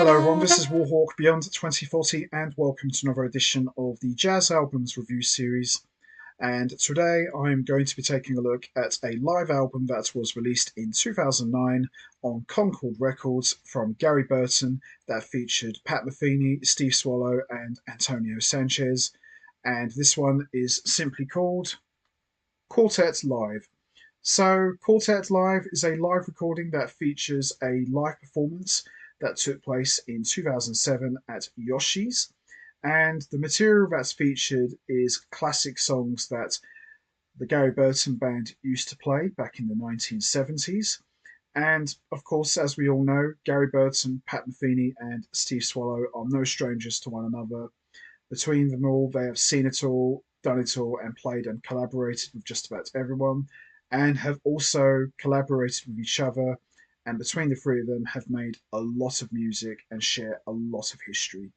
Hello everyone, this is Warhawk Beyond 2040 and welcome to another edition of the Jazz Albums Review Series. And today I'm going to be taking a look at a live album that was released in 2009 on Concord Records from Gary Burton that featured Pat Metheny, Steve Swallow and Antonio Sanchez. And this one is simply called Quartet Live. So, Quartet Live is a live recording that features a live performance that took place in 2007 at Yoshi's. And the material that's featured is classic songs that the Gary Burton band used to play back in the 1970s. And of course, as we all know, Gary Burton, Pat Metheny, and Steve Swallow are no strangers to one another. Between them all, they have seen it all, done it all, and played and collaborated with just about everyone, and have also collaborated with each other. And between the three of them, have made a lot of music and share a lot of history.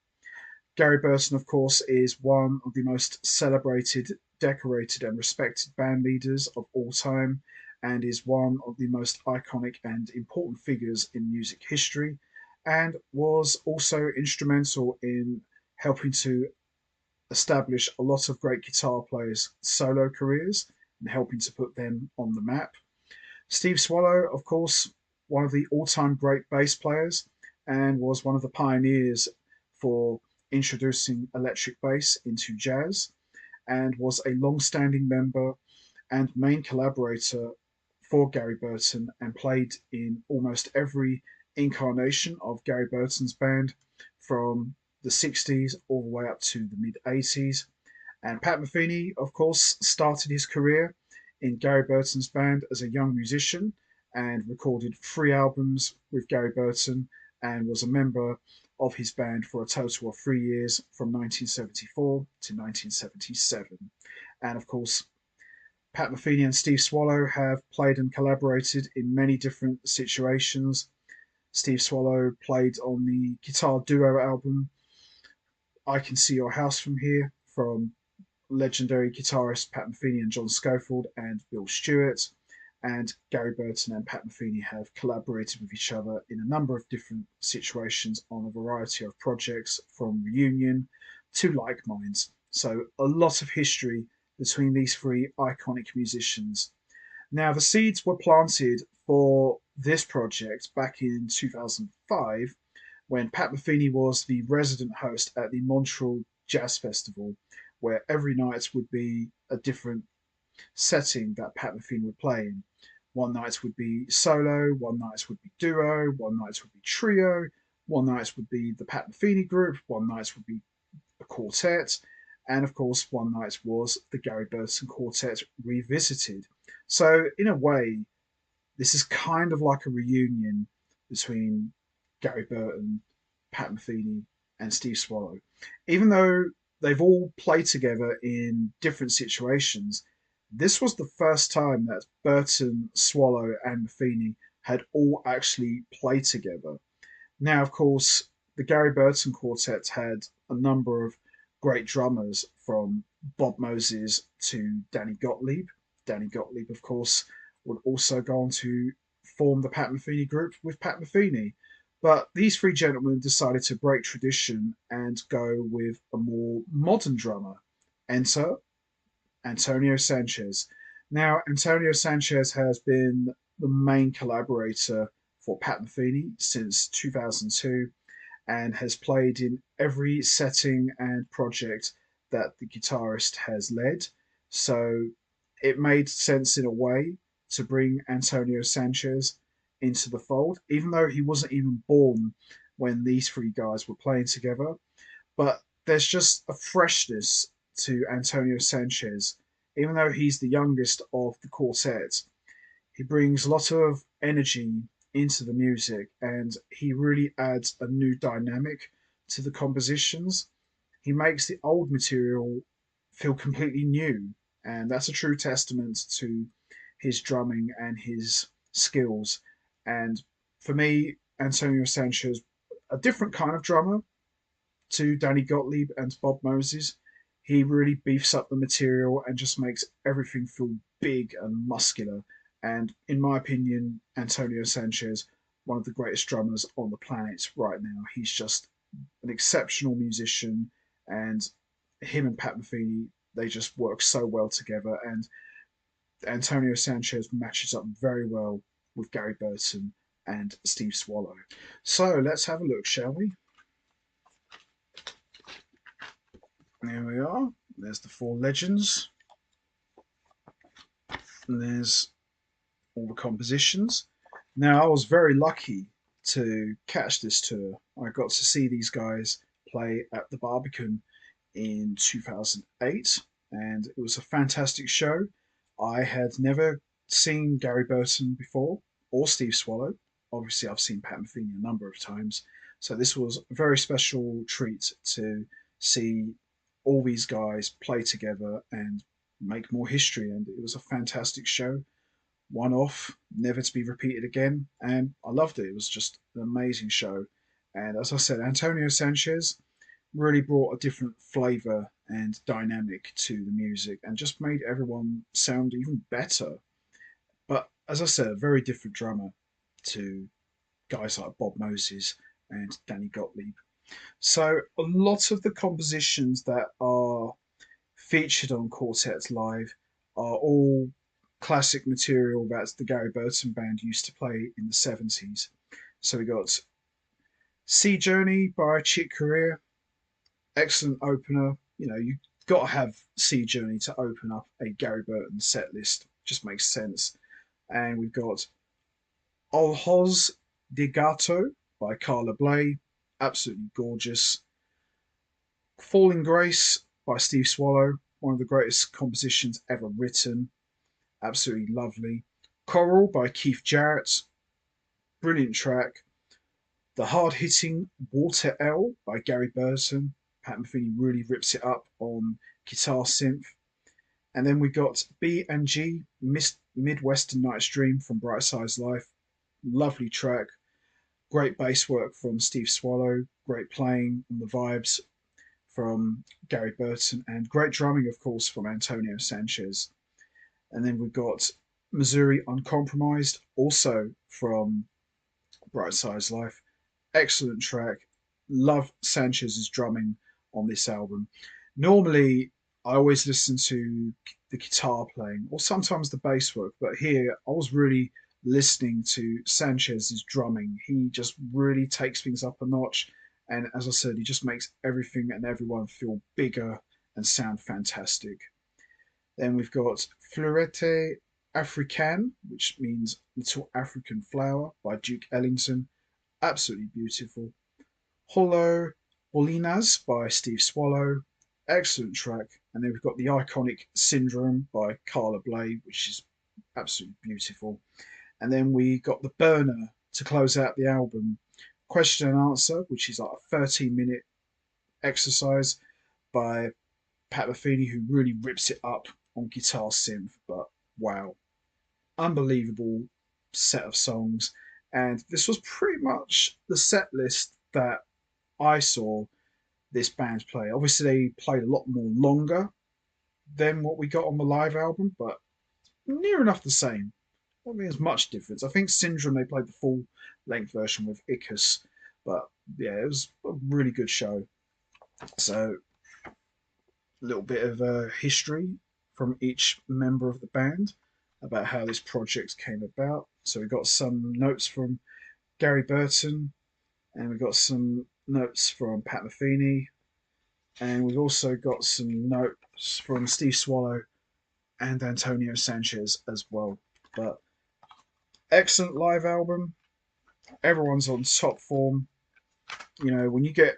Gary Burton, of course, is one of the most celebrated, decorated, and respected band leaders of all time, and is one of the most iconic and important figures in music history, and was also instrumental in helping to establish a lot of great guitar players' solo careers and helping to put them on the map. Steve Swallow, of course, one of the all-time great bass players and was one of the pioneers for introducing electric bass into jazz and was a long-standing member and main collaborator for Gary Burton and played in almost every incarnation of Gary Burton's band from the 60s all the way up to the mid 80s. And Pat Metheny, of course, started his career in Gary Burton's band as a young musician and recorded 3 albums with Gary Burton and was a member of his band for a total of 3 years from 1974 to 1977. And of course, Pat Metheny and Steve Swallow have played and collaborated in many different situations. Steve Swallow played on the guitar duo album I Can See Your House From Here from legendary guitarists Pat Metheny and John Scofield and Bill Stewart. And Gary Burton and Pat Metheny have collaborated with each other in a number of different situations on a variety of projects, from Reunion to Like Minds. So a lot of history between these three iconic musicians. Now, the seeds were planted for this project back in 2005 when Pat Metheny was the resident host at the Montreal Jazz Festival, where every night would be a different setting that Pat Metheny would play in. One night would be solo, one night would be duo, one night would be trio, one night would be the Pat Metheny group, one night would be a quartet, and of course, one night was the Gary Burton Quartet revisited. So, in a way, this is kind of like a reunion between Gary Burton, Pat Metheny, and Steve Swallow. Even though they've all played together in different situations, this was the first time that Burton, Swallow, and Metheny had all actually played together. Now, of course, the Gary Burton Quartet had a number of great drummers from Bob Moses to Danny Gottlieb. Danny Gottlieb, of course, would also go on to form the Pat Metheny group with Pat Metheny. But these three gentlemen decided to break tradition and go with a more modern drummer. Enter Antonio Sanchez. Now, Antonio Sanchez has been the main collaborator for Pat Metheny since 2002 and has played in every setting and project that the guitarist has led. So it made sense in a way to bring Antonio Sanchez into the fold, even though he wasn't even born when these three guys were playing together. But there's just a freshness to Antonio Sanchez, even though he's the youngest of the quartet. He brings a lot of energy into the music and he really adds a new dynamic to the compositions. He makes the old material feel completely new, and that's a true testament to his drumming and his skills. And for me, Antonio Sanchez, a different kind of drummer to Danny Gottlieb and Bob Moses. He really beefs up the material and just makes everything feel big and muscular. And in my opinion, Antonio Sanchez one of the greatest drummers on the planet right now. He's just an exceptional musician, and him and Pat Metheny, they just work so well together. And Antonio Sanchez matches up very well with Gary Burton and Steve Swallow. So let's have a look, shall we? There we are. There's the four legends. And there's all the compositions. Now, I was very lucky to catch this tour. I got to see these guys play at the Barbican in 2008, and it was a fantastic show. I had never seen Gary Burton before or Steve Swallow. Obviously, I've seen Pat Metheny a number of times, so this was a very special treat to see all these guys play together and make more history. And it was a fantastic show, one off, never to be repeated again. And I loved it. It was just an amazing show. And as I said, Antonio Sanchez really brought a different flavour and dynamic to the music and just made everyone sound even better. But as I said, a very different drummer to guys like Bob Moses and Danny Gottlieb. So a lot of the compositions that are featured on Quartet Live are all classic material that the Gary Burton band used to play in the 70s. So we got Sea Journey by Chick Corea, excellent opener. You know, you've got to have Sea Journey to open up a Gary Burton set list. Just makes sense. And we've got Ojos de Gato by Carla Bley, absolutely gorgeous. Falling Grace by Steve Swallow, one of the greatest compositions ever written, absolutely lovely. Coral by Keith Jarrett, brilliant track. The hard-hitting Water L by Gary Burton. Pat Metheny really rips it up on guitar synth. And then we got B&G, Midwestern Night's Dream from Bright Side's Life. Lovely track. Great bass work from Steve Swallow. Great playing on the vibes from Gary Burton. And great drumming, of course, from Antonio Sanchez. And then we've got Missouri Uncompromised, also from Bright Side's Life. Excellent track. Love Sanchez's drumming on this album. Normally, I always listen to the guitar playing or sometimes the bass work, but here I was really listening to Sanchez's drumming. He just really takes things up a notch. And as I said, he just makes everything and everyone feel bigger and sound fantastic. Then we've got Fleurette Africaine, which means Little African Flower by Duke Ellington. Absolutely beautiful. Hollow Bolinas by Steve Swallow. Excellent track. And then we've got the iconic Syndrome by Carla Bley, which is absolutely beautiful. And then we got the burner to close out the album, Question and Answer, which is like a 13-minute exercise by Pat Metheny, who really rips it up on guitar synth. But wow, unbelievable set of songs. And this was pretty much the set list that I saw this band play. Obviously, they played a lot more longer than what we got on the live album, but near enough the same. I don't think there's much difference. I think Syndrome, they played the full length version with Icarus, but yeah, it was a really good show. So, a little bit of history from each member of the band about how this project came about. So, we got some notes from Gary Burton, and we got some notes from Pat Metheny, and we've also got some notes from Steve Swallow and Antonio Sanchez as well. But excellent live album. Everyone's on top form. You know, when you get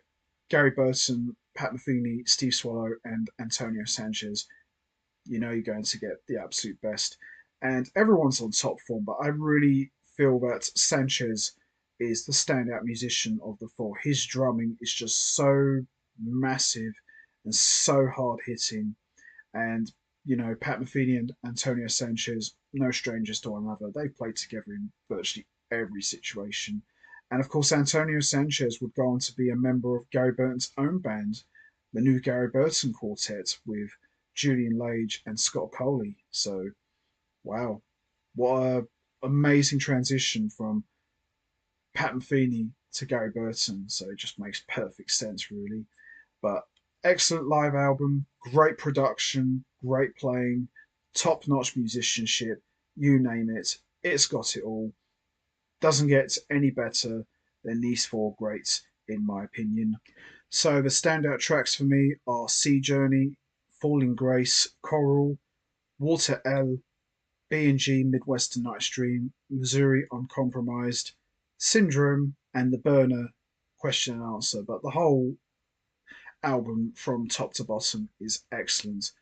Gary Burton, Pat Metheny, Steve Swallow, and Antonio Sanchez, you know you're going to get the absolute best. And everyone's on top form, but I really feel that Sanchez is the standout musician of the four. His drumming is just so massive and so hard hitting. And, you know, Pat Metheny and Antonio Sanchez, no strangers to one another. They played together in virtually every situation. And of course, Antonio Sanchez would go on to be a member of Gary Burton's own band, the new Gary Burton Quartet, with Julian Lage and Scott Coley. So, wow, what a amazing transition from Pat Metheny to Gary Burton, so it just makes perfect sense, really. But excellent live album, great production, great playing, top notch musicianship, you name it, it's got it all. Doesn't get any better than these four greats, in my opinion. So the standout tracks for me are Sea Journey, Falling Grace, Coral, Water L, B&G Midwestern Night's Dream, Missouri Uncompromised, Syndrome, and The Burner question and answer. But the whole album from top to bottom is excellent.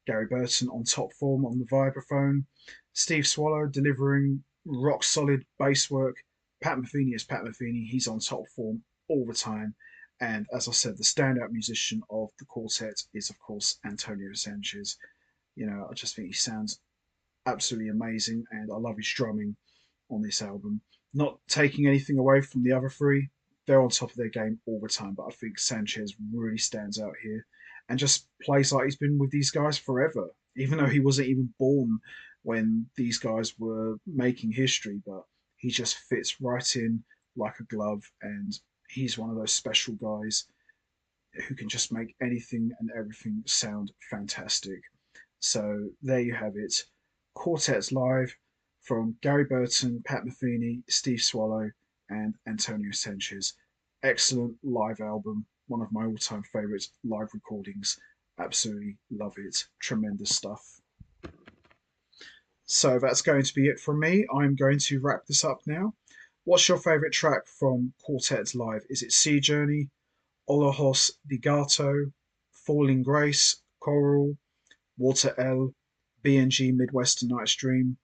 Gary Burton on top form on the vibraphone, Steve Swallow delivering rock solid bass work. Pat Metheny is Pat Metheny, he's on top form all the time. And as I said, the standout musician of the quartet is, of course, Antonio Sanchez. I just think he sounds absolutely amazing, and I love his drumming on this album. Not taking anything away from the other three, they're on top of their game all the time, but I think Sanchez really stands out here and just plays like he's been with these guys forever, even though he wasn't even born when these guys were making history, but he just fits right in like a glove, and he's one of those special guys who can just make anything and everything sound fantastic. So there you have it. Quartets Live from Gary Burton, Pat Metheny, Steve Swallow, and Antonio Sanchez. Excellent live album. One of my all time favourite live recordings. Absolutely love it. Tremendous stuff. So that's going to be it from me. I'm going to wrap this up now. What's your favourite track from Quartets Live? Is it Sea Journey, Olojos di Gato, Falling Grace, Coral, Water L, B&G Midwestern Night's Dream,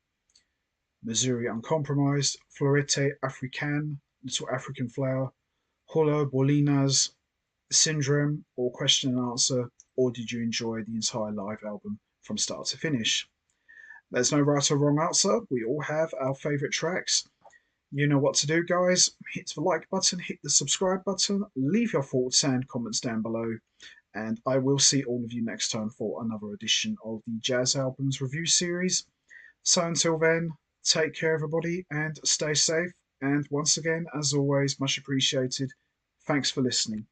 Missouri Uncompromised, Florete Africaine, Little African Flower, Holo Bolinas, Syndrome, or Question and Answer, or did you enjoy the entire live album from start to finish? There's no right or wrong answer. We all have our favourite tracks. You know what to do, guys. Hit the like button, hit the subscribe button, leave your thoughts and comments down below, and I will see all of you next time for another edition of the Jazz Albums Review Series. So until then, take care, everybody, and stay safe. And once again, as always, much appreciated. Thanks for listening.